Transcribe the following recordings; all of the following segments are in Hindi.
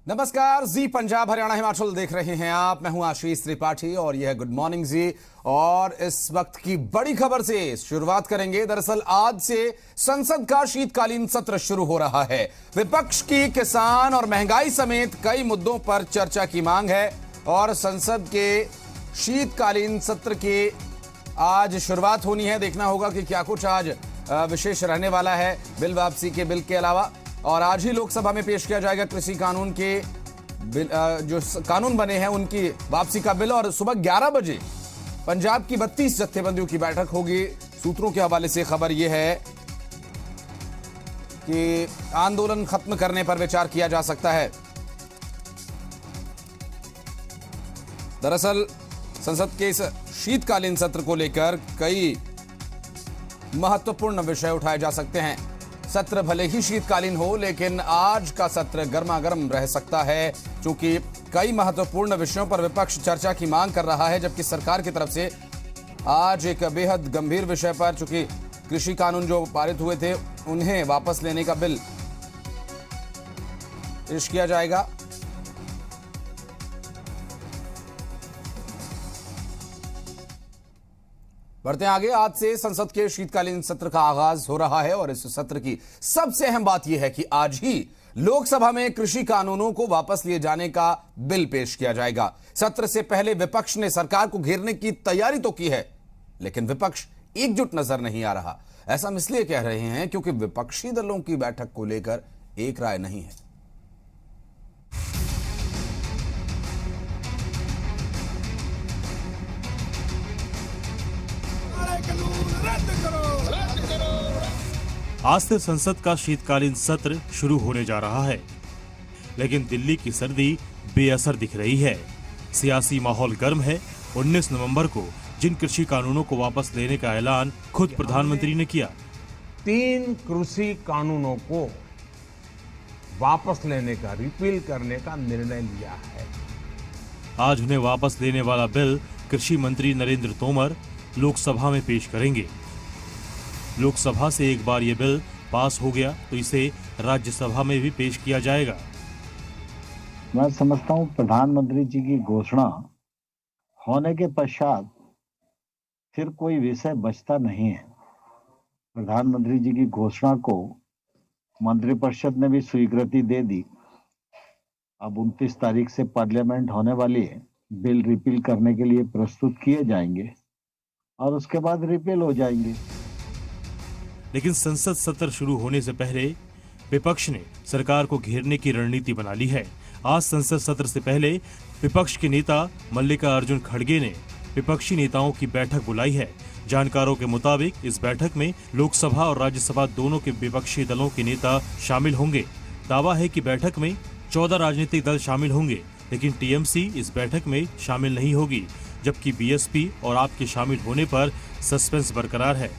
नमस्कार जी, पंजाब हरियाणा हिमाचल देख रहे हैं आप। मैं हूं आशीष त्रिपाठी और यह है गुड मॉर्निंग जी। और इस वक्त की बड़ी खबर से शुरुआत करेंगे। दरअसल आज से संसद का शीतकालीन सत्र शुरू हो रहा है। विपक्ष की किसान और महंगाई समेत कई मुद्दों पर चर्चा की मांग है और संसद के शीतकालीन सत्र की आज शुरुआत होनी है। देखना होगा कि क्या कुछ आज विशेष रहने वाला है बिल वापसी के बिल के अलावा। और आज ही लोकसभा में पेश किया जाएगा कृषि कानून के बिल, जो कानून बने हैं उनकी वापसी का बिल। और सुबह 11 बजे पंजाब की 32 जत्थेबंदियों की बैठक होगी। सूत्रों के हवाले से खबर यह है कि आंदोलन खत्म करने पर विचार किया जा सकता है। दरअसल संसद के इस शीतकालीन सत्र को लेकर कई महत्वपूर्ण विषय उठाए जा सकते हैं। सत्र भले ही शीतकालीन हो, लेकिन आज का सत्र गर्मागर्म रह सकता है, क्योंकि कई महत्वपूर्ण विषयों पर विपक्ष चर्चा की मांग कर रहा है। जबकि सरकार की तरफ से आज एक बेहद गंभीर विषय पर, चूंकि कृषि कानून जो पारित हुए थे उन्हें वापस लेने का बिल पेश किया जाएगा। बढ़ते आगे। आज से संसद के शीतकालीन सत्र का आगाज हो रहा है और इस सत्र की सबसे अहम बात यह है कि आज ही लोकसभा में कृषि कानूनों को वापस लिए जाने का बिल पेश किया जाएगा। सत्र से पहले विपक्ष ने सरकार को घेरने की तैयारी तो की है, लेकिन विपक्ष एकजुट नजर नहीं आ रहा। ऐसा हम इसलिए कह रहे हैं क्योंकि विपक्षी दलों की बैठक को लेकर एक राय नहीं है। आज से संसद का शीतकालीन सत्र शुरू होने जा रहा है, लेकिन दिल्ली की सर्दी बेअसर दिख रही है। सियासी माहौल गर्म है। 19 नवंबर को जिन कृषि कानूनों को वापस लेने का ऐलान खुद प्रधानमंत्री ने किया। 3 कृषि कानूनों को वापस लेने का, रिपील करने का निर्णय लिया है। आज उन्हें वापस लेने वाला बिल कृषि मंत्री नरेंद्र तोमर लोकसभा में पेश करेंगे। लोकसभा से एक बार ये बिल पास हो गया तो इसे राज्यसभा में भी पेश किया जाएगा। मैं समझता हूं प्रधानमंत्री जी की घोषणा होने के पश्चात फिर कोई विषय बचता नहीं है। प्रधानमंत्री जी की घोषणा को मंत्रिपरिषद ने भी स्वीकृति दे दी। अब 29 तारीख से पार्लियामेंट होने वाली है। बिल रिपील करने के लिए प्रस्तुत किए जाएंगे और उसके बाद रिपील हो जाएंगे। लेकिन संसद सत्र शुरू होने से पहले विपक्ष ने सरकार को घेरने की रणनीति बना ली है। आज संसद सत्र से पहले विपक्ष के नेता मल्लिकार्जुन खड़गे ने विपक्षी नेताओं की बैठक बुलाई है। जानकारों के मुताबिक इस बैठक में लोकसभा और राज्यसभा दोनों के विपक्षी दलों के नेता शामिल होंगे। दावा है कि बैठक में 14 राजनीतिक दल शामिल होंगे, लेकिन टीएमसी इस बैठक में शामिल नहीं होगी, जबकि बीएसपी और आप के शामिल होने पर सस्पेंस बरकरार है।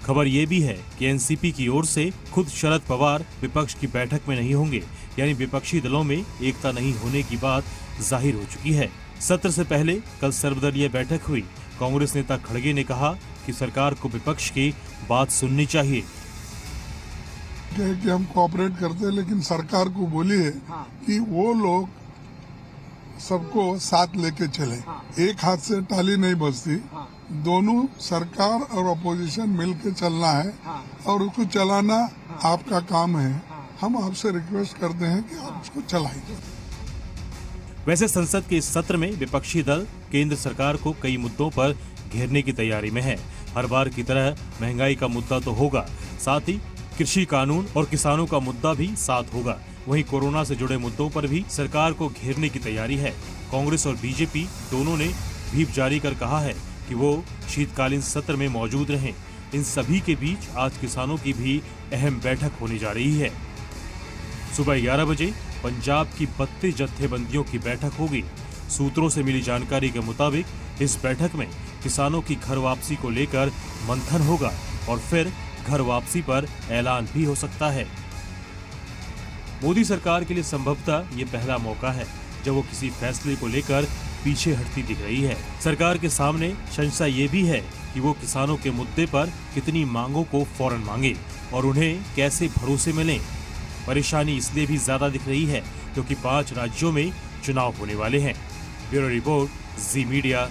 खबर ये भी है कि एनसीपी की ओर से खुद शरद पवार विपक्ष की बैठक में नहीं होंगे, यानी विपक्षी दलों में एकता नहीं होने की बात जाहिर हो चुकी है। सत्र से पहले कल सर्वदलीय बैठक हुई। कांग्रेस नेता खड़गे ने कहा कि सरकार को विपक्ष की बात सुननी चाहिए। कि हम कोऑपरेट करते हैं, लेकिन सरकार को बोलिए कि वो लोग सबको साथ लेके चले। एक हाथ से ताली नहीं बजती। दोनों सरकार और अपोजिशन मिलकर चलना है और उसको चलाना आपका काम है। हम आपसे रिक्वेस्ट करते हैं कि आप उसको चलाइए। वैसे संसद के इस सत्र में विपक्षी दल केंद्र सरकार को कई मुद्दों पर घेरने की तैयारी में है। हर बार की तरह महंगाई का मुद्दा तो होगा, साथ ही कृषि कानून और किसानों का मुद्दा भी साथ होगा। वहीं कोरोना से जुड़े मुद्दों पर भी सरकार को घेरने की तैयारी है। कांग्रेस और बीजेपी दोनों ने व्हिप जारी कर कहा है कि वो शीतकालीन सत्र में मौजूद रहें। इन सभी के बीच आज किसानों की भी अहम बैठक होने जा रही है। सुबह 11 बजे पंजाब की 32 जत्थेबंदियों की बैठक होगी। सूत्रों से मिली जानकारी के मुताबिक इस बैठक में किसानों की घर वापसी को लेकर मंथन होगा और फिर घर वापसी पर ऐलान भी हो सकता है। मोदी सरकार के लिए संभवतः ये पहला मौका है जब वो किसी फैसले को लेकर पीछे हटती दिख रही है। सरकार के सामने संशय ये भी है कि वो किसानों के मुद्दे पर कितनी मांगों को फौरन मांगे और उन्हें कैसे भरोसे में लें। परेशानी इसलिए भी ज्यादा दिख रही है क्योंकि 5 राज्यों में चुनाव होने वाले हैं। ब्यूरो रिपोर्ट, जी मीडिया।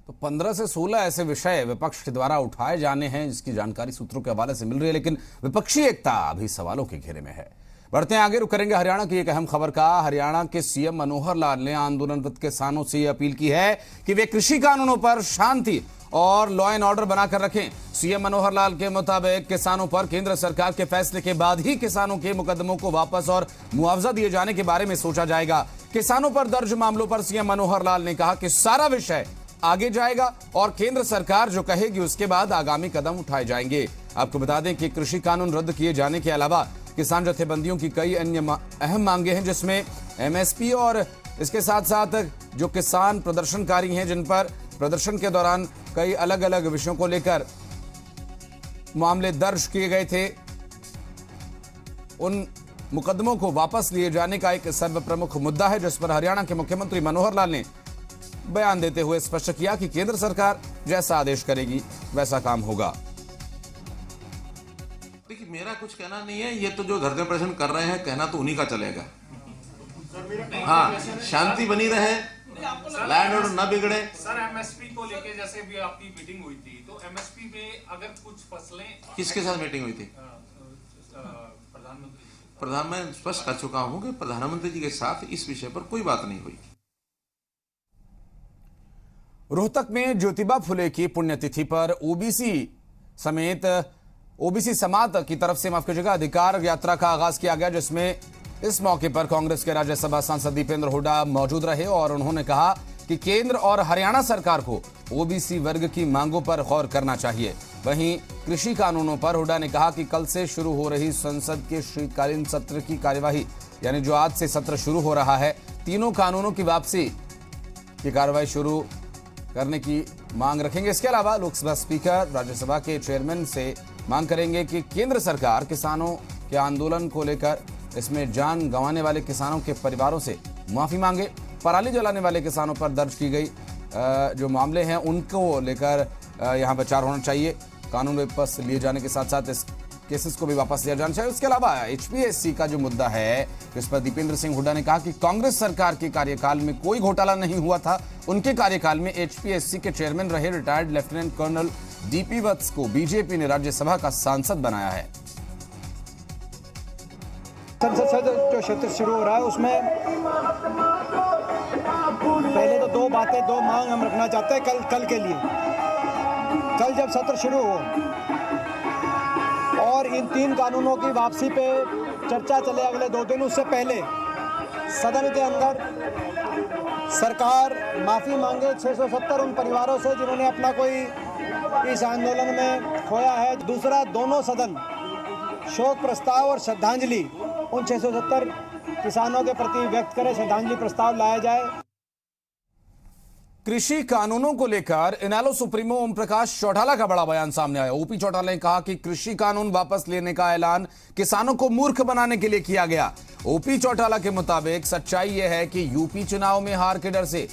तो 15 से 16 ऐसे विषय विपक्ष के द्वारा उठाए जाने हैं जिसकी जानकारी सूत्रों के हवाले से मिल रही है, लेकिन विपक्षी एकता अभी सवालों के घेरे में है। बढ़ते हैं आगे, रुक करेंगे हरियाणा की एक अहम खबर का। हरियाणा के सीएम मनोहर लाल ने आंदोलनरत किसानों से यह अपील की है कि वे कृषि कानूनों पर शांति और लॉ एंड ऑर्डर बनाकर रखें। सीएम मनोहर लाल के मुताबिक किसानों पर केंद्र सरकार के फैसले के बाद ही किसानों के मुकदमों को वापस और मुआवजा दिए जाने के बारे में सोचा जाएगा। किसानों पर दर्ज मामलों पर सीएम मनोहर लाल ने कहा कि सारा विषय आगे जाएगा और केंद्र सरकार जो कहेगी उसके बाद आगामी कदम उठाए जाएंगे। आपको बता दें कि कृषि कानून रद्द किए जाने के अलावा किसान जत्थेबंदियों की कई अन्य अहम मांगे हैं, जिसमें एमएसपी और इसके साथ साथ जो किसान प्रदर्शनकारी हैं जिन पर प्रदर्शन के दौरान कई अलग अलग विषयों को लेकर मामले दर्ज किए गए थे, उन मुकदमों को वापस लिए जाने का एक सर्वप्रमुख मुद्दा है, जिस पर हरियाणा के मुख्यमंत्री मनोहर लाल ने बयान देते हुए स्पष्ट किया कि केंद्र सरकार जैसा आदेश करेगी वैसा काम होगा। देखिए, मेरा कुछ कहना नहीं है, ये तो जो धरने प्रदर्शन कर रहे हैं कहना तो उन्हीं का चलेगा। हाँ, शांति बनी रहे, लैंड ऑर्डर न बिगड़े। सर, एमएसपी को लेके जैसे भी आपकी मीटिंग हुई थी, तो एमएसपी में अगर कुछ फसलें किसके साथ मीटिंग हुई थी? प्रधान मैं स्पष्ट कर चुका हूं कि प्रधानमंत्री जी के साथ इस विषय पर कोई बात नहीं हुई। रोहतक में ज्योतिबा फुले की पुण्यतिथि पर ओबीसी समेत ओबीसी समाज की तरफ से माफ कीजिएगा अधिकार यात्रा का आगाज किया गया, जिसमें इस मौके पर कांग्रेस के राज्यसभा सांसद दीपेंद्र हुड्डा मौजूद रहे और उन्होंने कहा कि केंद्र और हरियाणा सरकार को ओबीसी वर्ग की मांगों पर गौर करना चाहिए। वहीं कृषि कानूनों पर हुड्डा ने कहा कि कल से शुरू हो रही संसद के शीतकालीन सत्र की कार्यवाही, यानी जो आज से सत्र शुरू हो रहा है, तीनों कानूनों की वापसी की कार्रवाई शुरू करने की मांग रखेंगे। इसके अलावा लोकसभा स्पीकर राज्यसभा के चेयरमैन से मांग करेंगे कि केंद्र सरकार किसानों के आंदोलन को लेकर इसमें जान गंवाने वाले किसानों के परिवारों से माफी मांगे। पराली जलाने वाले किसानों पर दर्ज की गई जो मामले हैं उनको लेकर यहां विचार होना चाहिए। कानून वापस लिए जाने के साथ साथ इस केसेस को भी वापस लिया जाना चाहिए। उसके अलावा एचपीएससी का जो मुद्दा है, इस पर दीपेंद्र सिंह हुड्डा ने कहा कि कांग्रेस सरकार के कार्यकाल में कोई घोटाला नहीं हुआ था। उनके कार्यकाल में एचपीएससी के चेयरमैन रहे रिटायर्ड लेफ्टिनेंट कर्नल डीपी वत्स को बीजेपी ने राज्यसभा का सांसद बनाया है। संसद जो सत्र शुरू हो रहा है उसमें पहले तो दो मांग हम रखना चाहते हैं कल के लिए। कल जब सत्र शुरू हो और इन 3 कानूनों की वापसी पे चर्चा चले अगले 2 दिन, उससे पहले सदन के अंदर सरकार माफी मांगे 670 उन परिवारों से जिन्होंने अपना कोई इस आंदोलन में खोया है। दूसरा, दोनों सदन शोक प्रस्ताव और श्रद्धांजलि उन 670 किसानों के प्रति व्यक्त करें, श्रद्धांजलि प्रस्ताव लाया जाए। कृषि कानूनों को लेकर इनेलो सुप्रीमो ओम प्रकाश चौटाला का बड़ा बयान सामने आया। ओपी चौटाला ने कहा कि कृषि कानून वापस लेने का ऐलान किसानों को मूर्ख बनाने के लिए किया गया। ओपी चौटाला के मुताबिक सच्चाई यह है कि यूपी चुनाव में हार के डर से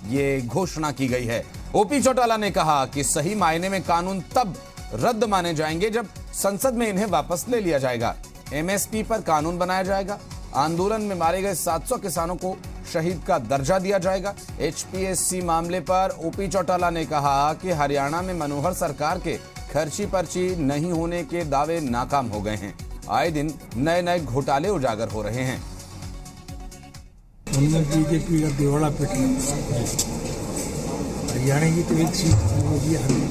ये घोषणा की गई है। ओपी चौटाला ने कहा कि सही मायने में कानून तब रद्द माने जाएंगे जब संसद में इन्हें वापस ले लिया जाएगा। एमएसपी पर कानून बनाया जाएगा। आंदोलन में मारे गए 700 किसानों को शहीद का दर्जा दिया जाएगा। एचपीएससी मामले पर ओपी चौटाला ने कहा कि हरियाणा में मनोहर सरकार के खर्ची पर्ची नहीं होने के दावे नाकाम हो गए हैं। आए दिन नए नए घोटाले उजागर हो रहे हैं। बीजेपी का दिवाला पिटना, हरियाणा की तो एक सीट हार गई,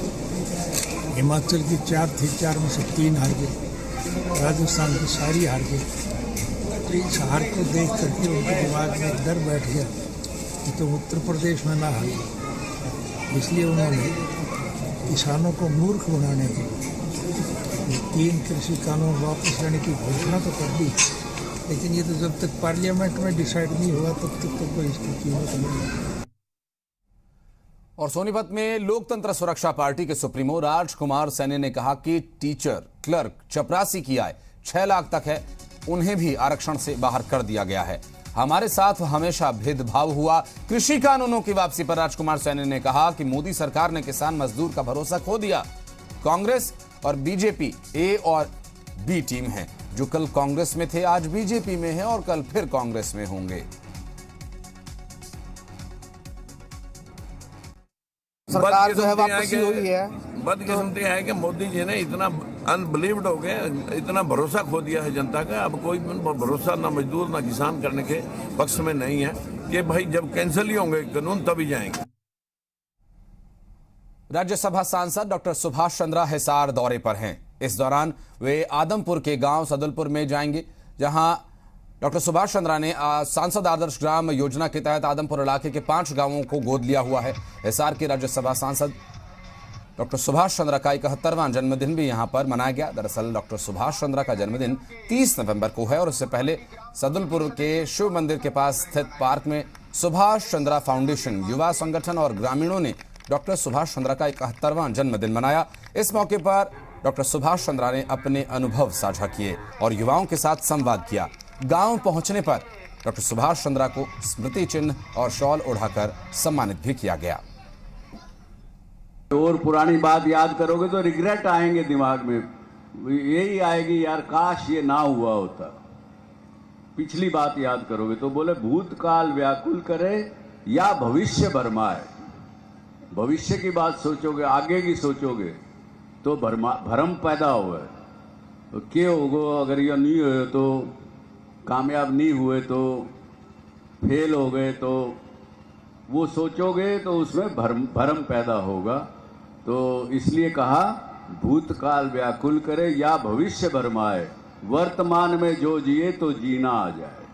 हिमाचल की 4 थी, 4 में से 3 हार गए, राजस्थान की सारी हार गई। तो इस हार को देख करके उनके दिमाग में डर बैठ गया कि तो उत्तर प्रदेश में ना हार, इसलिए उन्होंने किसानों को मूर्ख बनाने के लिए 3 कृषि कानून वापस लेने की घोषणा तो कर दी, लेकिन ये तो जब तक पार्लियामेंट में डिसाइड नहीं हुआ तब तक तो कोई इसकी कीमत नहीं। और सोनीपत में लोकतंत्र सुरक्षा पार्टी के सुप्रीमो राजकुमार सैनी ने कहा कि टीचर, क्लर्क, चपरासी की आय 6 लाख तक है, उन्हें भी आरक्षण से बाहर कर दिया गया है। हमारे साथ हमेशा भेदभाव हुआ। कृषि कानूनों की वापसी पर राजकुमार सैनी ने कहा कि मोदी सरकार ने किसान मजदूर का भरोसा खो दिया। कांग्रेस और बीजेपी ए और बी टीम है। जो कल कांग्रेस में थे आज बीजेपी में हैं और कल फिर कांग्रेस में होंगे। सरकार जो है वापसी हुई है। बदकिस्मती है कि मोदी जी ने इतना अनबिलीव्ड हो गए, इतना भरोसा खो दिया है जनता का। अब कोई भरोसा ना मजदूर ना किसान करने के पक्ष में नहीं है कि भाई जब कैंसिल ही होंगे कानून तभी जाएंगे। राज्यसभा सांसद डॉक्टर सुभाष चंद्रा हिसार दौरे पर हैं। इस दौरान वे आदमपुर के गांव सदलपुर में जाएंगे, जहां डॉक्टर सुभाष चंद्रा ने सांसद आदर्श ग्राम योजना के तहत आदमपुर इलाके के 5 गांवों को गोद लिया हुआ है। हिसार के राज्यसभा सांसद डॉक्टर सुभाष चंद्रा का 71वां जन्मदिन भी यहां पर मनाया गया। दरअसल डॉक्टर सुभाष चंद्रा का जन्मदिन 30 नवंबर को है और उससे पहले सदलपुर के शिव मंदिर के पास स्थित पार्क में सुभाष चंद्रा फाउंडेशन, युवा संगठन और ग्रामीणों ने डॉक्टर सुभाष चंद्रा का 71वां जन्मदिन मनाया। इस मौके पर डॉक्टर सुभाष चंद्रा ने अपने अनुभव साझा किए और युवाओं के साथ संवाद किया। गांव पहुंचने पर डॉक्टर सुभाष चंद्रा को स्मृति चिन्ह और शॉल ओढ़ाकर सम्मानित भी किया गया। और पुरानी बात याद करोगे तो रिग्रेट आएंगे दिमाग में, यही आएगी यार काश ये ना हुआ होता। पिछली बात याद करोगे तो बोले भूतकाल व्याकुल करे या भविष्य भरमाए। भविष्य की बात सोचोगे, आगे की सोचोगे तो भरम पैदा हुआ है। तो क्या होगा अगर ये नहीं हुए तो, कामयाब नहीं हुए तो, फेल हो गए तो, वो सोचोगे तो उसमें भरम पैदा होगा। तो इसलिए कहा भूतकाल व्याकुल करे या भविष्य भरमाए, वर्तमान में जो जिए तो जीना आ जाए।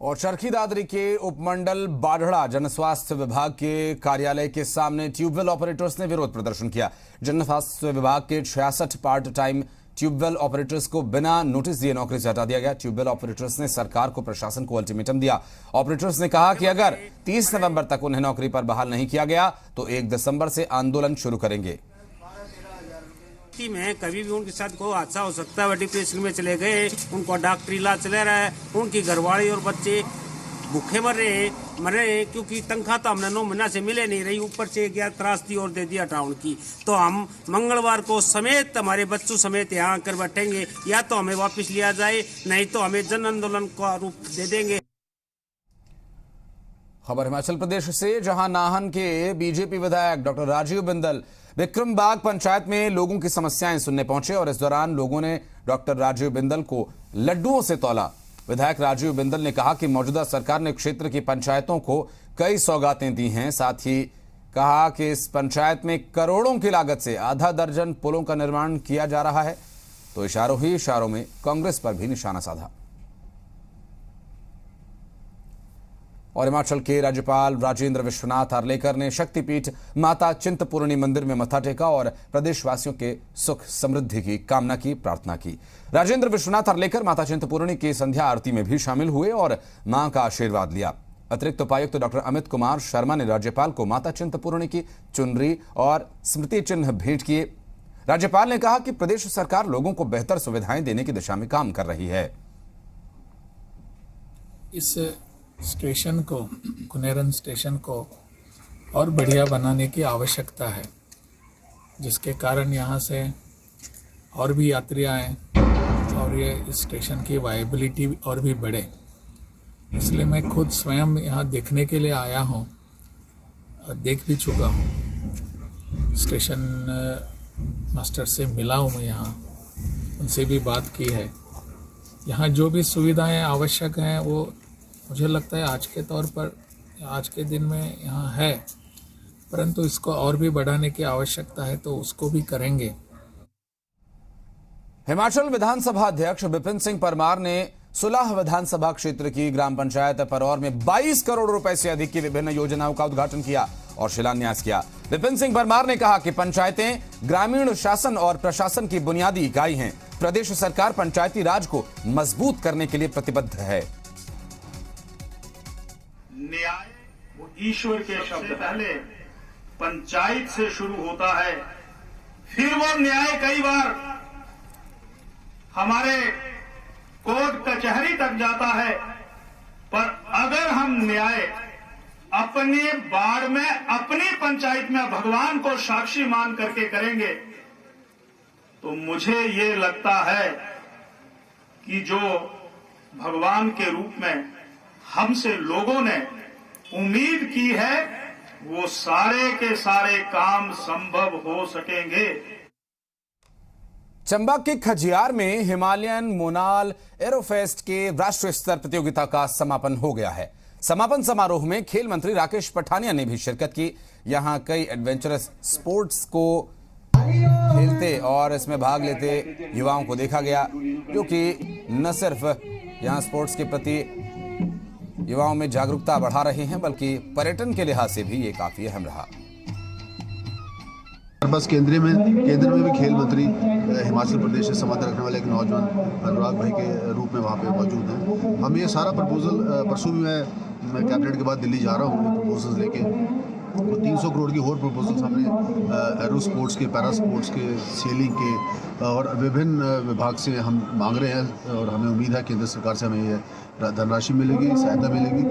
और चरखी दादरी के उपमंडल बाढ़ड़ा जनस्वास्थ्य विभाग के कार्यालय के सामने ट्यूबवेल ऑपरेटर्स ने विरोध प्रदर्शन किया। जनस्वास्थ्य विभाग के 66 पार्ट टाइम ट्यूबवेल ऑपरेटर्स को बिना नोटिस दिए नौकरी से हटा दिया गया। ट्यूबवेल ऑपरेटर्स ने सरकार को, प्रशासन को अल्टीमेटम दिया। ऑपरेटर्स ने कहा कि अगर 30 नवंबर तक उन्हें नौकरी पर बहाल नहीं किया गया तो 1 दिसंबर से आंदोलन शुरू करेंगे। में कभी भी उनके साथ कोई हादसा हो सकता है। डिप्रेशन में चले गए, उनको डॉक्टरी इलाज चला रहा है, उनकी घरवाली और बच्चे भूखे मर रहे हैं क्योंकि तनख्वाह तो हमने 9 महीना से मिले नहीं रही। ऊपर से एक त्रासदी और दे दिया टाउन की। तो हम मंगलवार को समेत हमारे बच्चों समेत यहाँ आकर बैठेंगे, या तो हमें वापस लिया जाए नहीं तो हमें जन आंदोलन का रूप दे देंगे। खबर हिमाचल प्रदेश से, जहां नाहन के बीजेपी विधायक डॉक्टर राजीव बिंदल विक्रमबाग पंचायत में लोगों की समस्याएं सुनने पहुंचे और इस दौरान लोगों ने डॉक्टर राजीव बिंदल को लड्डुओं से तौला। विधायक राजीव बिंदल ने कहा कि मौजूदा सरकार ने क्षेत्र की पंचायतों को कई सौगातें दी हैं। साथ ही कहा कि इस पंचायत में करोड़ों की लागत से आधा दर्जन पुलों का निर्माण किया जा रहा है। तो इशारों ही इशारों में कांग्रेस पर भी निशाना साधा। और हिमाचल के राज्यपाल राजेंद्र विश्वनाथ आर्लेकर ने शक्तिपीठ माता चिंतपूर्णी मंदिर में मत्था टेका और प्रदेशवासियों के सुख समृद्धि की कामना की, प्रार्थना की। राजेंद्र विश्वनाथ आर्लेकर माता चिंतपूर्णी की संध्या आरती में भी शामिल हुए और मां का आशीर्वाद लिया। अतिरिक्त उपायुक्त डॉक्टर अमित कुमार शर्मा ने राज्यपाल को माता चिंतपूर्णी की चुनरी और स्मृति चिन्ह भेंट किए। राज्यपाल ने कहा कि प्रदेश सरकार लोगों को बेहतर सुविधाएं देने की दिशा में काम कर रही है। इस स्टेशन को, कुनेरन स्टेशन को और बढ़िया बनाने की आवश्यकता है, जिसके कारण यहाँ से और भी यात्री आएँ और ये इस स्टेशन की वायबिलिटी और भी बढ़े। इसलिए मैं खुद स्वयं यहाँ देखने के लिए आया हूँ और देख भी चुका हूँ। स्टेशन मास्टर से मिला हूँ मैं, यहाँ उनसे भी बात की है। यहाँ जो भी सुविधाएं आवश्यक हैं वो मुझे लगता है आज के तौर पर, आज के दिन में यहाँ है, परंतु इसको और भी बढ़ाने की आवश्यकता है तो उसको भी करेंगे। हिमाचल विधानसभा अध्यक्ष विपिन सिंह परमार ने सुलाह विधानसभा क्षेत्र की ग्राम पंचायत परौर में 22 करोड़ रुपए से अधिक की विभिन्न योजनाओं का उद्घाटन किया और शिलान्यास किया। विपिन सिंह परमार ने कहा कि पंचायतें ग्रामीण शासन और प्रशासन की बुनियादी इकाई हैं। प्रदेश सरकार पंचायती राज को मजबूत करने के लिए प्रतिबद्ध है। न्याय वो ईश्वर के शब्द पहले पंचायत से शुरू होता है, फिर वो न्याय कई बार हमारे कोर्ट कचहरी तक जाता है। पर अगर हम न्याय अपने बाड़ में, अपनी पंचायत में भगवान को साक्षी मान करके करेंगे तो मुझे ये लगता है कि जो भगवान के रूप में हमसे लोगों ने उम्मीद की है वो सारे के सारे काम संभव हो सकेंगे। चंबा के खजियार में हिमालयन मोनाल एरोफेस्ट के राष्ट्रीय स्तर प्रतियोगिता का समापन हो गया है। समापन समारोह में खेल मंत्री राकेश पठानिया ने भी शिरकत की। यहां कई एडवेंचरस स्पोर्ट्स को खेलते और इसमें भाग लेते युवाओं को देखा गया, जो कि न सिर्फ यहां स्पोर्ट्स के प्रति युवाओं में जागरूकता बढ़ा रहे हैं, बल्कि पर्यटन के लिहाज से भी ये काफी अहम रहा। बस केंद्र में भी खेल मंत्री हिमाचल प्रदेश से संबंध रखने वाले एक नौजवान अनुराग भाई के रूप में वहाँ पे मौजूद हैं। हम ये सारा प्रपोजल परसों भी मैं कैबिनेट के बाद दिल्ली जा रहा हूँ प्रपोजल्स लेके। तो 300 करोड़ की और प्रपोजल्स हमने एरो स्पोर्ट्स के, पैरा स्पोर्ट्स के, सेलिंग के और विभिन्न विभाग से हम मांग रहे हैं और हमें उम्मीद है केंद्र सरकार से हमें ये धनराशि मिलेगी, सहायता मिलेगी।